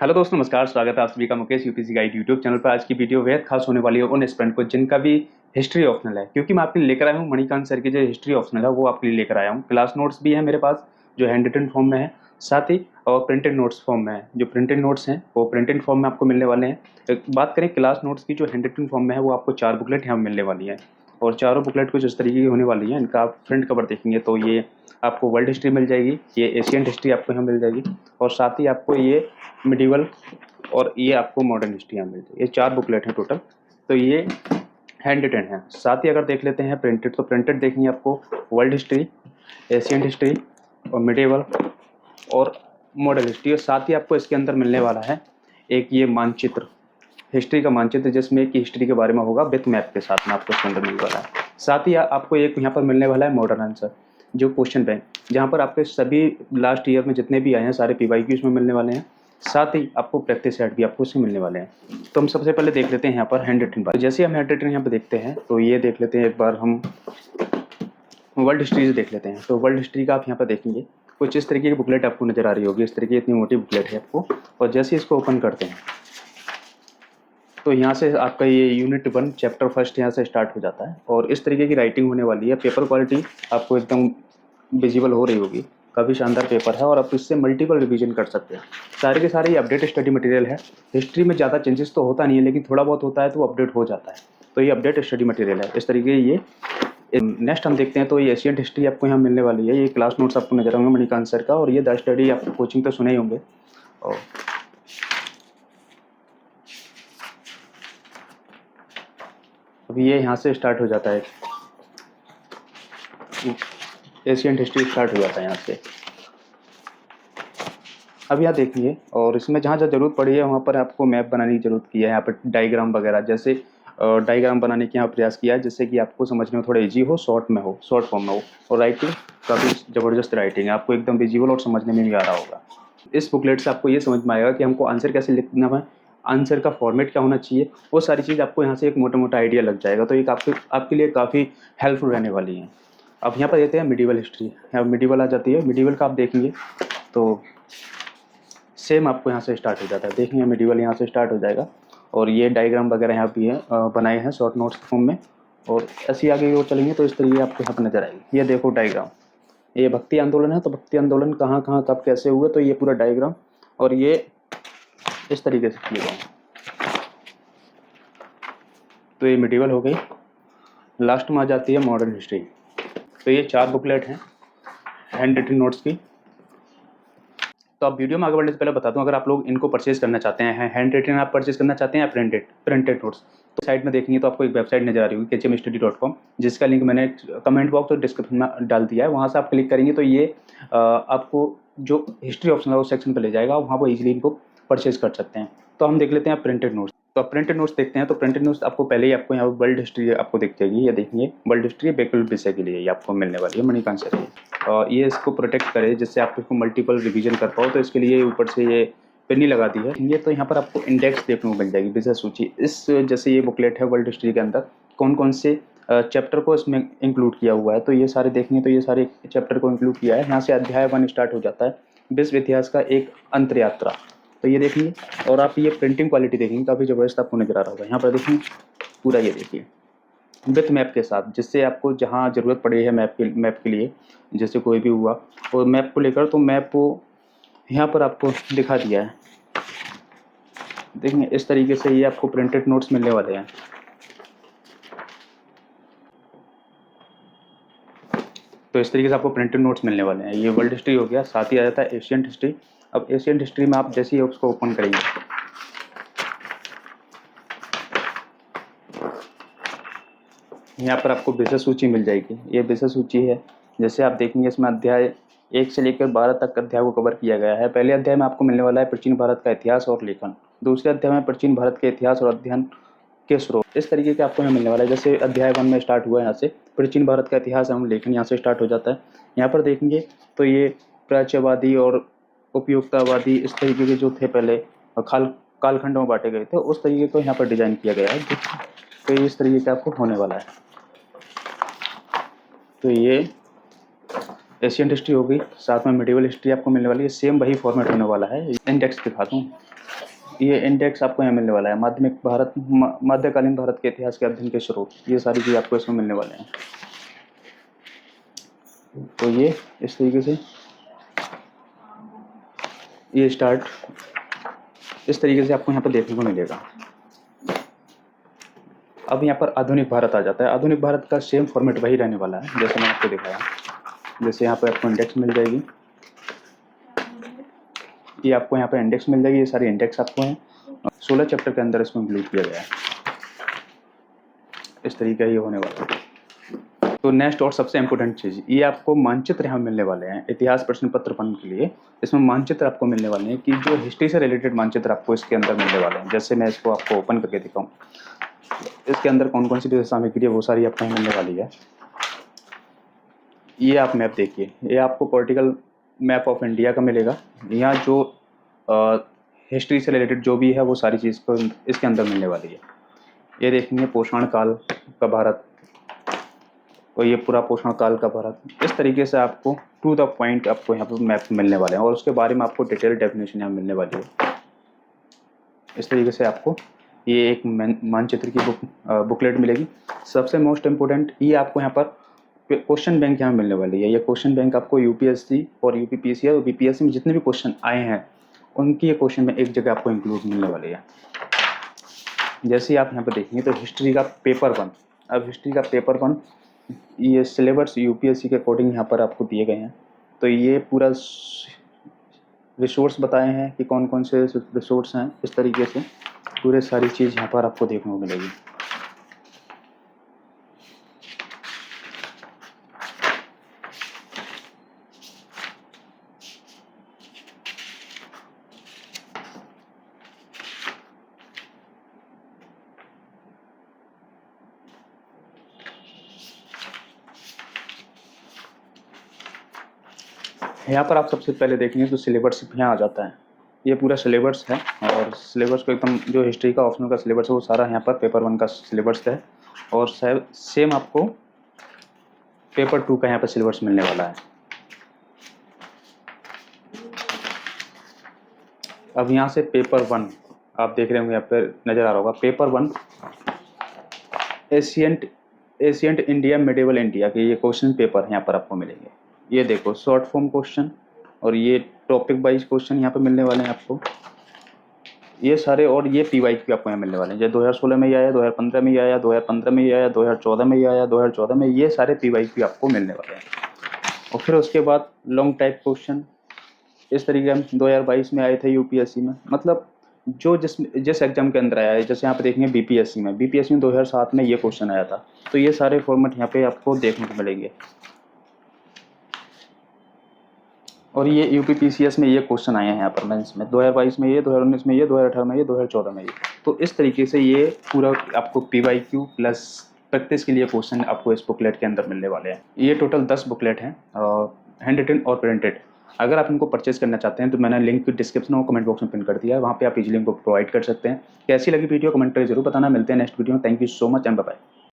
Hello दोस्तों, नमस्कार। स्वागत है आप सभी का Mukesh UPC guide YouTube channel पर। आज की वीडियो बेहद खास होने वाली है उन स्टूडेंट को जिनका भी हिस्ट्री ऑप्शनल है, क्योंकि मैं आपके लिए लेकर आया हूँ मणिकांत सर की जो हिस्ट्री ऑप्शनल है वो आपके लिए लेकर आया हूँ। क्लास नोट्स भी है मेरे पास जो हैंड रिटन फॉर्म में है, साथ ही और प्रिंटेड नोट्स फॉर्म में है। जो प्रिंटेड नोट्स हैं वो प्रिंटेड फॉर्म में आपको मिलने वाले हैं। एक बात करें क्लास नोट्स की, जो हैंड रिटन फॉर्म में है वो आपको 4 बुकलेट यहाँ मिलने वाली है। और चारों बुकलेट कुछ इस तरीके की होने वाली है। इनका आप फ्रंट कवर देखेंगे तो ये आपको वर्ल्ड हिस्ट्री मिल जाएगी, ये एशियन हिस्ट्री आपको यहाँ मिल जाएगी, और साथ ही आपको ये मिडिवल और ये आपको मॉडर्न हिस्ट्री यहाँ मिल जाएगी। ये 4 बुकलेट हैं टोटल, तो ये हैंड रिटन है। साथ ही अगर देख लेते हैं प्रिंटेड, तो प्रिंटेड देखेंगे आपको वर्ल्ड हिस्ट्री, एशियन हिस्ट्री और मिडिवल और मॉडर्न हिस्ट्री। और साथ ही आपको इसके अंदर मिलने वाला है एक ये मानचित्र, हिस्ट्री का मानचित्र, जिसमें कि हिस्ट्री के बारे में होगा विथ मैप के साथ में आपको इसके अंदर मिलने वाला है। साथ ही आपको एक यहाँ पर मिलने वाला है मॉडर्न आंसर, जो क्वेश्चन बैंक, जहाँ पर आपके सभी लास्ट ईयर में जितने भी आए हैं सारे PYQ इसमें मिलने वाले हैं। साथ ही आपको प्रैक्टिस सेट भी आपको इसमें मिलने वाले हैं। तो हम सबसे पहले देख लेते हैं यहाँ पर हैंड रिटन। जैसे हम हैंड रिटन यहाँ पर देखते हैं तो ये देख लेते हैं, एक बार हम वर्ल्ड हिस्ट्री से देख लेते हैं। तो वर्ल्ड हिस्ट्री का आप यहाँ पर देखेंगे कुछ इस तरीके की बुकलेट आपको नजर आ रही होगी। इस तरीके की इतनी मोटी बुकलेट है आपको, और जैसे इसको ओपन करते हैं तो यहाँ से आपका ये यूनिट 1 चैप्टर फर्स्ट यहाँ से स्टार्ट हो जाता है। और इस तरीके की राइटिंग होने वाली है। पेपर क्वालिटी आपको एकदम विजिबल हो रही होगी, काफ़ी शानदार पेपर है और आप इससे मल्टीपल रिवीजन कर सकते हैं। सारे के सारे ये अपडेट स्टडी मटेरियल है। हिस्ट्री में ज़्यादा चेंजेस तो होता नहीं है, लेकिन थोड़ा बहुत होता है तो अपडेट हो जाता है। तो ये अपडेट स्टडी मटेरियल है इस तरीके। ये नेक्स्ट हम देखते हैं तो ये एशियन हिस्ट्री आपको यहाँ मिलने वाली है। ये क्लास नोट्स आपको नजर आएंगे मणिकांत सर का, और ये द स्टडी आपको कोचिंग पे सुने ही होंगे। और अभी ये यहाँ से स्टार्ट हो जाता है, एशियन हिस्ट्री स्टार्ट हो जाता है यहाँ से। अब यहाँ देखिए, और इसमें जहाँ जहाँ जरूरत पड़ी है वहाँ पर आपको मैप बनाने की जरूरत की है। यहाँ पर डायग्राम वगैरह, जैसे डायग्राम बनाने की यहाँ प्रयास किया है, जिससे कि आपको समझने में थोड़ा इजी हो, शॉर्ट में हो, शॉर्ट फॉर्म में हो। और राइटिंग काफ़ी ज़बरदस्त राइटिंग है, आपको एकदम विजिबल और समझने में भी आ रहा होगा। इस बुकलेट से आपको ये समझ में आएगा कि हमको आंसर कैसे लिखना है, आंसर का फॉर्मेट क्या होना चाहिए, वो सारी चीज़ आपको यहाँ से एक मोटा मोटा आइडिया लग जाएगा। तो एक आपके लिए काफ़ी हेल्पफुल रहने वाली है। अब यहाँ पर देते हैं मिडिवल हिस्ट्री। यहाँ मिडिवल आ जाती है। मिडिवल का आप देखेंगे तो सेम आपको यहाँ से स्टार्ट हो जाता है। देखेंगे मिडिवल यहाँ से स्टार्ट हो जाएगा, और ये डायग्राम वगैरह यहाँ भी है, बनाए हैं शॉर्ट नोट्स फॉर्म में। और ऐसे आगे वो चलेंगे तो इस तरीके आपको यहाँ पर नजर आएगी। ये देखो डायग्राम, ये भक्ति आंदोलन है, तो भक्ति आंदोलन कहाँ कहाँ कब कैसे हुए, तो ये पूरा डायग्राम, और ये इस तरीके से किए गए। तो ये मिडिवल हो गई। लास्ट में आ जाती है मॉडर्न हिस्ट्री। तो ये 4 बुकलेट हैं हैंड रिटन नोट्स की। तो आप वीडियो में आगे बढ़ने से पहले बता दूं, अगर आप लोग इनको परचेज करना चाहते हैं, हैंड रिटन आप परचेज करना चाहते हैं या प्रिंटेड नोट्स, तो साइड में देखेंगे तो आपको एक वेबसाइट नजर आ रही होगी kcmstudy.com, जिसका लिंक मैंने कमेंट बॉक्स और डिस्क्रिप्शन में डाल दिया है। वहाँ से आप क्लिक करेंगे तो ये आपको जो हिस्ट्री ऑप्शन है वो सेक्शन पर ले जाएगा, वहाँ पर ईजिली इनको परचेज कर सकते हैं। तो हम देख लेते हैं प्रिंटेड नोट्स। तो आप प्रिंटेड नोट्स देखते हैं तो प्रिंटेड नोट्स आपको पहले ही आपको यहाँ वर्ल्ड हिस्ट्री आपको दिख जाएगी। ये देखिए वर्ल्ड हिस्ट्री वैकल्पिक विषय के लिए ये आपको मिलने वाली है मणिकांत सर की। और ये इसको प्रोटेक्ट करे जिससे आप इसको मल्टीपल रिवीजन कर पाओ, तो इसके लिए ऊपर से ये पिन्नी लगा दी है। ये तो यहाँ पर आपको इंडेक्स देखने को मिल जाएगी, विषय सूची। इस जैसे ये बुकलेट है वर्ल्ड हिस्ट्री के अंदर कौन कौन से चैप्टर को इसमें इंक्लूड किया हुआ है, तो ये सारे देखेंगे तो ये सारे चैप्टर को इंक्लूड किया है। यहाँ से अध्याय 1 स्टार्ट हो जाता है, विश्व इतिहास का एक अंतर यात्रा। तो ये देखिए, और आप ये प्रिंटिंग क्वालिटी देखेंगे काफ़ी ज़बरदस्त आपको नजर आ रहा होगा। यहाँ पर देखिए पूरा ये देखिए विथ मैप के साथ, जिससे आपको जहाँ ज़रूरत पड़ी है मैप के लिए, जैसे कोई भी हुआ और मैप को लेकर, तो मैप को यहाँ पर आपको दिखा दिया है। देखिए इस तरीके से ये आपको प्रिंटेड नोट्स मिलने वाले हैं। तो इस तरीके से आपको प्रिंटेड नोट्स मिलने वाले हैं। ये वर्ल्ड हिस्ट्री हो गया, साथ ही आ जाता है एशियन हिस्ट्री। अब एशियन हिस्ट्री में आप जैसे ही उसको ओपन करेंगे, यहाँ पर आपको विषय सूची मिल जाएगी। ये विषय सूची है, जैसे आप देखेंगे इसमें अध्याय 1 से लेकर 12 तक अध्याय को कवर किया गया है। पहले अध्याय में आपको मिलने वाला है प्राचीन भारत का इतिहास और लेखन। दूसरे अध्याय में प्राचीन भारत के इतिहास और अध्ययन के स्रोत। इस तरीके के आपको यहाँ मिलने वाला है। जैसे अध्याय 1 में स्टार्ट हुआ है, यहाँ से प्राचीन भारत का इतिहास एवं लेखन यहाँ से स्टार्ट हो जाता है। यहाँ पर देखेंगे तो ये प्राच्यवादी और उपयोगितावादी इस तरीके के जो थे पहले कालखंडों में बांटे गए थे, उस तरीके को यहाँ पर डिजाइन किया गया है। तो इस तरीके का आपको होने वाला है। तो ये एशियन हिस्ट्री होगी, साथ में मिडिवल हिस्ट्री आपको मिलने वाली है। सेम वही फॉर्मेट होने वाला है। इंडेक्स दिखा दूँ, ये इंडेक्स आपको यहाँ मिलने वाला है, माध्यमिक भारत मध्यकालीन भारत के इतिहास के अध्ययन के स्रोत, ये सारी चीज़ आपको इसमें मिलने वाले हैं। तो ये इस तरीके से ये स्टार्ट इस तरीके से आपको यहाँ पर देखने को मिलेगा। अब यहाँ पर आधुनिक भारत आ जाता है। आधुनिक भारत का सेम फॉर्मेट वही रहने वाला है जैसे मैं आपको दिखाया। जैसे यहाँ पर आपको इंडेक्स मिल जाएगी, ये आपको यहाँ पर इंडेक्स मिल जाएगी, ये सारी इंडेक्स आपको हैं 16 चैप्टर के अंदर इसमें इंक्लूड किया गया है। इस तरीके ये होने वाला है। तो नेक्स्ट और सबसे इम्पोर्टेंट चीज़, ये आपको मानचित्र यहाँ मिलने वाले हैं इतिहास प्रश्न पत्र पढ़ने के लिए। इसमें मानचित्र आपको मिलने वाले हैं कि जो हिस्ट्री से रिलेटेड मानचित्र आपको इसके अंदर मिलने वाले हैं। जैसे मैं इसको आपको ओपन करके दिखाऊँ, इसके अंदर कौन कौन सी सामग्री है वो सारी आपको मिलने वाली है। ये आप मैप देखिए, ये आपको पॉलिटिकल मैप ऑफ इंडिया का मिलेगा। यहाँ जो हिस्ट्री से रिलेटेड जो भी है वो सारी चीज़ को इसके अंदर मिलने वाली है। ये देखेंगे पोषण काल का भारत, और ये पूरा पोषण काल का भारत। इस तरीके से आपको टू द पॉइंट आपको यहाँ पर मैप मिलने वाले हैं और उसके बारे में आपको डिटेल डेफिनेशन यहाँ मिलने वाली है। इस तरीके से आपको ये एक मानचित्र की बुकलेट मिलेगी। सबसे मोस्ट इम्पोर्टेंट, ये आपको यहाँ पर क्वेश्चन बैंक यहाँ मिलने वाली है। ये क्वेश्चन बैंक आपको यूपीएससी और यूपीपीएससी और बीपीएससी में जितने भी क्वेश्चन आए हैं उनकी ये क्वेश्चन में एक जगह आपको इंक्लूड मिलने वाली है। जैसे आप यहाँ पर देखेंगे तो हिस्ट्री का पेपर 1, अब हिस्ट्री का पेपर 1 ये सिलेबस यूपीएससी के अकॉर्डिंग यहाँ पर आपको दिए गए हैं। तो ये पूरा रिसोर्स बताए हैं कि कौन कौन से रिसोर्स हैं। इस तरीके से पूरे सारी चीज़ यहाँ पर आपको देखने को मिलेगी। यहाँ पर आप सबसे पहले देखेंगे तो सिलेबस यहाँ आ जाता है। ये पूरा सिलेबस है और सिलेबस को एकदम जो हिस्ट्री का ऑप्शनल का सिलेबस है वो सारा यहाँ पर पेपर 1 का सिलेबस है और सेम आपको पेपर 2 का यहाँ पर सिलेबस मिलने वाला है। अब यहाँ से पेपर 1 आप देख रहे होंगे, यहाँ पर नज़र आ रहा होगा paper 1 ancient India medieval India के ये क्वेश्चन पेपर यहाँ पर आपको मिलेंगे। ये देखो शॉर्ट फॉर्म क्वेश्चन और ये टॉपिक वाइज क्वेश्चन यहाँ पे मिलने वाले हैं आपको ये सारे, और ये PYQ आपको यहाँ मिलने वाले हैं। जैसे 2016 में ही आया, 2015 में ही आया, 2015 में ही आया, 2014 में ही आया, 2014 में ये सारे PYQ आपको मिलने वाले हैं। और फिर उसके बाद लॉन्ग टाइप क्वेश्चन इस तरीके से 2022 में आए थे यूपीएससी में, मतलब जो जिस एग्जाम के अंदर आया है। जैसे यहाँ पे देखेंगे बीपीएससी में 2007 में ये क्वेश्चन आया था। तो ये सारे फॉर्मेट यहाँ पे आपको देखने को मिलेंगे। और ये यूपीपीसीएस में ये क्वेश्चन आए हैं यहाँ पर मेंस में 2022 में ये, 2019 में ये, 2018 में ये, 2014 में ये। तो इस तरीके से ये पूरा आपको PYQ प्लस प्रैक्टिस के लिए क्वेश्चन आपको इस बुकलेट के अंदर मिलने वाले हैं। ये टोटल 10 बुकलेट हैं, हैंड रिटन और प्रिंटेड। अगर आप इनको परचेज करना चाहते हैं तो मैंने लिंक डिस्क्रिप्शन और कमेंट बॉक्स में पिन कर दिया है, वहाँ पे आप इजीली इनको प्रोवाइड कर सकते हैं। कैसी लगी वीडियो कमेंट करके जरूर बताना। मिलते हैं नेक्स्ट वीडियो में। Thank you so much and bye bye.